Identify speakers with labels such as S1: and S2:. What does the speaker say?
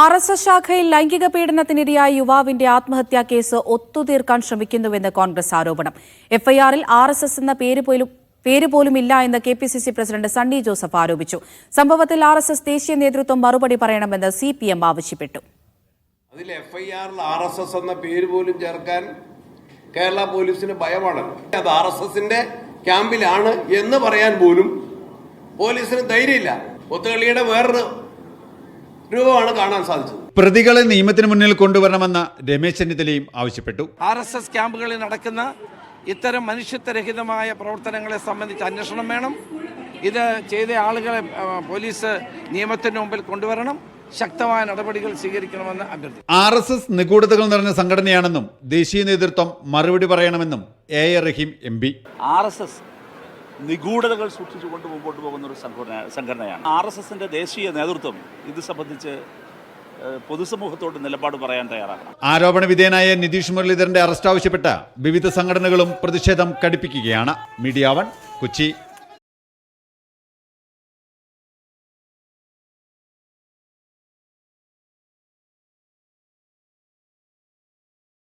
S1: RSS ശാഖയിൽ ലൈംഗിക പീഡനത്തിനിരയായ യുവാവിന്റെ ആത്മഹത്യാ കേസ് ഒത്തുതീർക്കാൻ ശ്രമിക്കുന്നുവെന്ന് കോൺഗ്രസ് ആരോപണം. എഫ്ഐആറിൽ RSS എന്ന പേര് പോലുമില്ല എന്ന് KPCC പ്രസിഡന്റ് സണ്ണി ജോസഫ് ആരോപിച്ചു. സംഭവത്തിൽ RSS ദേശീയ നേതൃത്വം മറുപടി പറയണമെന്ന് CPM ആവശ്യപ്പെട്ടു.
S2: അതിൽ എഫ്ഐആറിൽ RSS എന്ന പേര് പോലും ചേർക്കാൻ കേരള പോലീസിന് ഭയമാണ്. അത് RSSന്റെ ക്യാമ്പിലാണ് എന്ന് പറയാൻ പോലും പോലീസിന് ധൈര്യമില്ല. ഒത്തുകളിയുടെ വേറൊരു രൂപമാണ് കാണാൻ സാധിച്ചത്.
S3: പ്രതികളെ നിയമത്തിന് മുന്നിൽ കൊണ്ടുവരണമെന്ന് രമേശ് ചെന്നിത്തലയും ആവശ്യപ്പെട്ടു.
S4: RSS ക്യാമ്പുകളിൽ നടക്കുന്ന ഇത്തരം മനുഷ്യത്വരഹിതമായ പ്രവർത്തനങ്ങളെ സംബന്ധിച്ച് അന്വേഷണം വേണം. ഇത് ചെയ്ത ആളുകളെ പോലീസ് നിയമത്തിന് മുമ്പിൽ കൊണ്ടുവരണം. ശക്തമായ നടപടികൾ സ്വീകരിക്കണമെന്ന് അഭ്യർത്ഥിക്കുന്നു.
S3: RSS നിഗൂഢതകൾ നിറഞ്ഞ സംഘടനയാണെന്നും ദേശീയ നേതൃത്വം മറുപടി പറയണമെന്നും A റഹീം MP.
S5: RSS നിഗൂഢതകൾ സൂക്ഷിച്ചുകൊണ്ട് മുമ്പോട്ട് പോകുന്ന ഒരു സംഘടനയാണ്. RSSന്റെ ദേശീയ നേതൃത്വം ഇത് സംബന്ധിച്ച് പൊതുസമൂഹത്തോട് നിലപാട് പറയാൻ തയ്യാറാണ്.
S3: ആരോപണ വിധേയനായ നിതീഷ് മുരളീധരന്റെ അറസ്റ്റ് ആവശ്യപ്പെട്ട വിവിധ സംഘടനകളും പ്രതിഷേധം കടുപ്പിക്കുകയാണ്. മീഡിയ 1 കൊച്ചി.